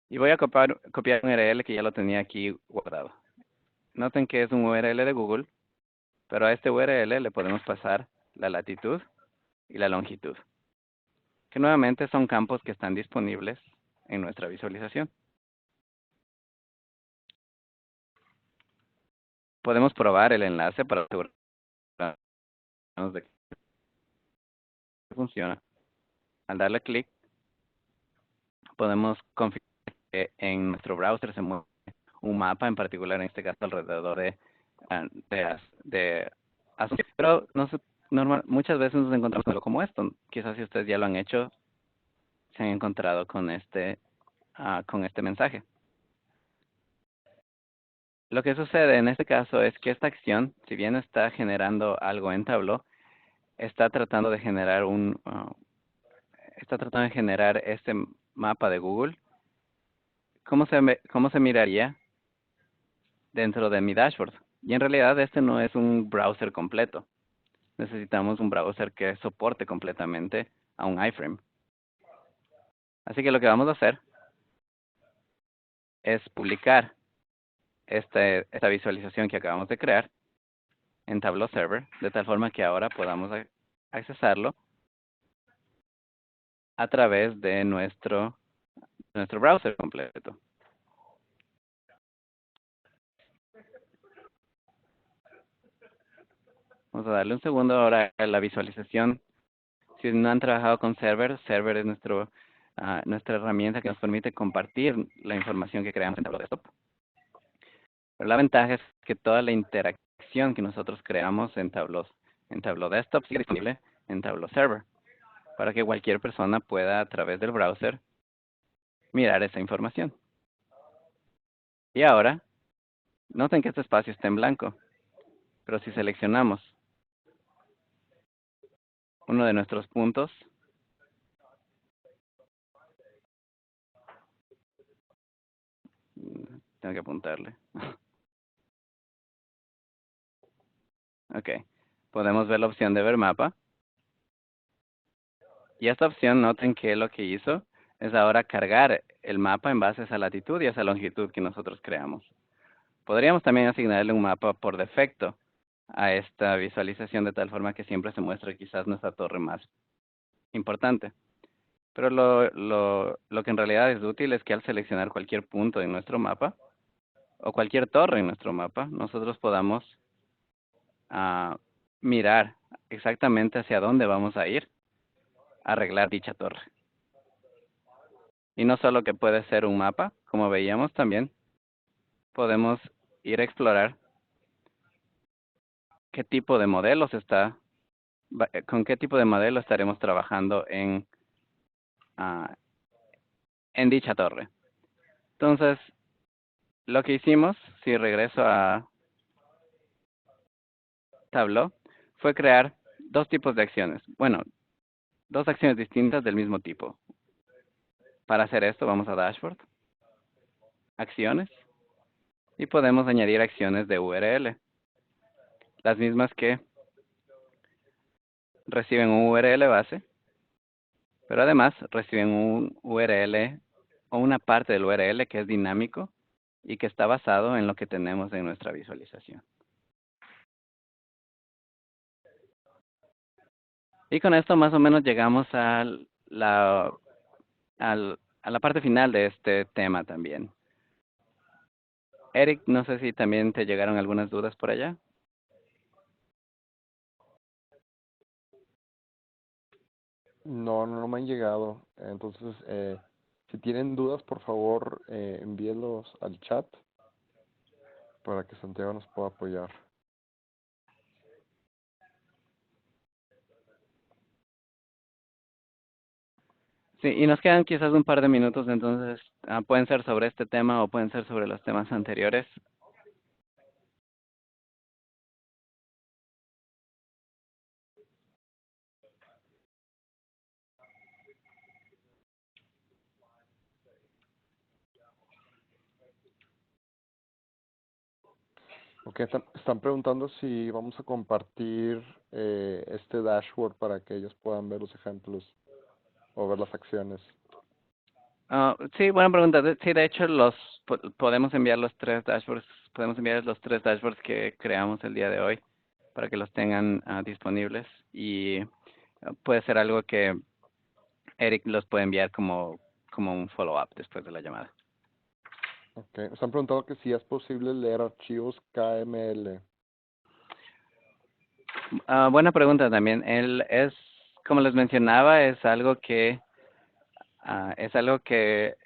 Y voy a copiar un URL que ya lo tenía aquí guardado. Noten que es un URL de Google, pero a este URL le podemos pasar la latitud y la longitud, que nuevamente son campos que están disponibles en nuestra visualización. Podemos probar el enlace para asegurarnos de que funciona. Al darle clic, podemos configurar que en nuestro browser se mueve un mapa, en particular en este caso alrededor de Asunción. Pero muchas veces nos encontramos con algo como esto. Quizás si ustedes ya lo han hecho, se han encontrado con este mensaje. Lo que sucede en este caso es que esta acción, si bien está generando algo en Tableau, está tratando de generar este mapa de Google. ¿Cómo se miraría dentro de mi dashboard? Y en realidad este no es un browser completo. Necesitamos un browser que soporte completamente a un iframe. Así que lo que vamos a hacer es publicar esta visualización que acabamos de crear en Tableau Server, de tal forma que ahora podamos accesarlo a través de nuestro browser completo. Vamos a darle un segundo ahora a la visualización. Si no han trabajado con Server, Server es nuestra herramienta que nos permite compartir la información que creamos en Tableau Desktop. Pero la ventaja es que toda la interacción que nosotros creamos en Tableau Desktop sigue disponible en Tableau Server, para que cualquier persona pueda a través del browser mirar esa información. Y ahora, noten que este espacio está en blanco, pero si seleccionamos uno de nuestros puntos, tengo que apuntarle. Ok, podemos ver la opción de ver mapa. Y esta opción, noten que lo que hizo es ahora cargar el mapa en base a esa latitud y a esa longitud que nosotros creamos. Podríamos también asignarle un mapa por defecto a esta visualización de tal forma que siempre se muestre quizás nuestra torre más importante. Pero lo que en realidad es útil es que al seleccionar cualquier punto en nuestro mapa, o cualquier torre en nuestro mapa, nosotros podamos mirar exactamente hacia dónde vamos a ir a arreglar dicha torre. Y no solo que puede ser un mapa, como veíamos también, podemos ir a explorar qué tipo de modelos con qué tipo de modelo estaremos trabajando en dicha torre. Entonces, lo que hicimos, si regreso a Tableau, fue crear dos tipos de acciones. Bueno, dos acciones distintas del mismo tipo. Para hacer esto, vamos a Dashboard, Acciones, y podemos añadir acciones de URL. Las mismas que reciben un URL base, pero además reciben un URL o una parte del URL que es dinámico y que está basado en lo que tenemos en nuestra visualización. Y con esto más o menos llegamos a la parte final de este tema también. Eric, no sé si también te llegaron algunas dudas por allá. No me han llegado. Entonces, si tienen dudas, por favor, envíenlos al chat para que Santiago nos pueda apoyar. Sí, y nos quedan quizás un par de minutos, entonces pueden ser sobre este tema o pueden ser sobre los temas anteriores. Ok, están preguntando si vamos a compartir este dashboard para que ellos puedan ver los ejemplos o ver las acciones. Sí, buena pregunta. Sí, de hecho, podemos enviar los tres dashboards. Podemos enviar los tres dashboards que creamos el día de hoy para que los tengan disponibles. Y puede ser algo que Eric los puede enviar como un follow-up después de la llamada. Ok, nos han preguntado que si es posible leer archivos KML. Buena pregunta también. Como les mencionaba, es algo que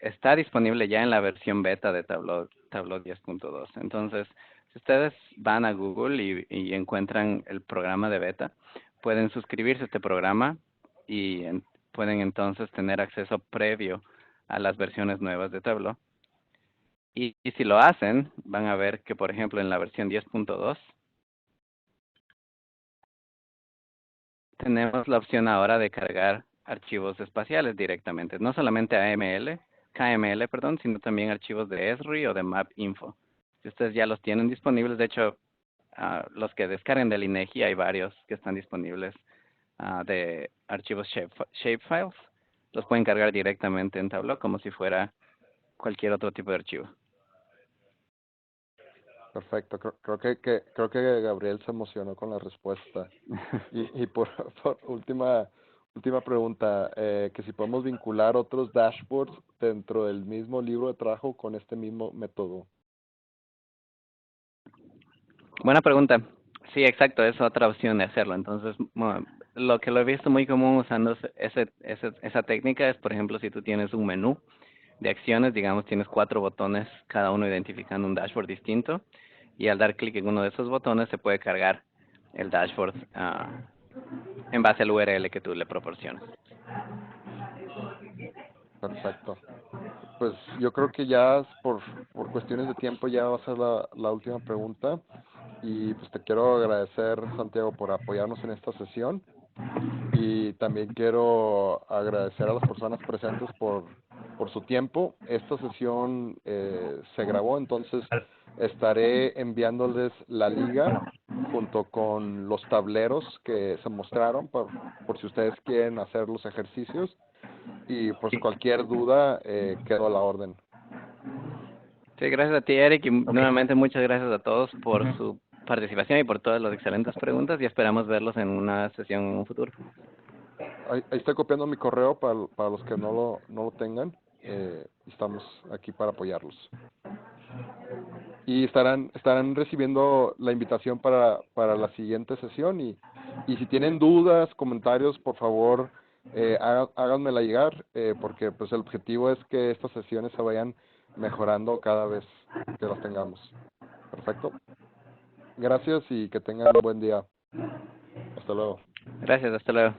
está disponible ya en la versión beta de Tableau 10.2. Entonces, si ustedes van a Google y encuentran el programa de beta, pueden suscribirse a este programa y pueden entonces tener acceso previo a las versiones nuevas de Tableau. Y si lo hacen, van a ver que, por ejemplo, en la versión 10.2, tenemos la opción ahora de cargar archivos espaciales directamente, no solamente KML, perdón, sino también archivos de Esri o de MapInfo. Si ustedes ya los tienen disponibles, de hecho, los que descarguen del INEGI, hay varios que están disponibles de archivos shapefiles, los pueden cargar directamente en Tableau como si fuera cualquier otro tipo de archivo. Perfecto, creo que Gabriel se emocionó con la respuesta. Y por última pregunta, que si podemos vincular otros dashboards dentro del mismo libro de trabajo con este mismo método. Buena pregunta. Sí, exacto, es otra opción de hacerlo. Entonces, lo que lo he visto muy común usando esa técnica es, por ejemplo, si tú tienes un menú de acciones, digamos, tienes 4 botones, cada uno identificando un dashboard distinto, y al dar clic en uno de esos botones se puede cargar el dashboard en base al URL que tú le proporcionas. Perfecto. Pues yo creo que ya por cuestiones de tiempo ya va a ser la última pregunta. Y pues te quiero agradecer, Santiago, por apoyarnos en esta sesión. Y también quiero agradecer a las personas presentes por su tiempo. Esta sesión se grabó, entonces estaré enviándoles la liga junto con los tableros que se mostraron por si ustedes quieren hacer los ejercicios. Y pues cualquier duda, quedo a la orden. Sí, gracias a ti, Eric, y nuevamente muchas gracias a todos por su participación y por todas las excelentes preguntas, y esperamos verlos en una sesión en un futuro. Ahí estoy copiando mi correo para los que no lo tengan. Estamos aquí para apoyarlos. Y estarán recibiendo la invitación para la siguiente sesión. Y si tienen dudas, comentarios, por favor, háganmela llegar, porque pues el objetivo es que estas sesiones se vayan mejorando cada vez que las tengamos. Perfecto. Gracias y que tengan un buen día. Hasta luego. Gracias, hasta luego.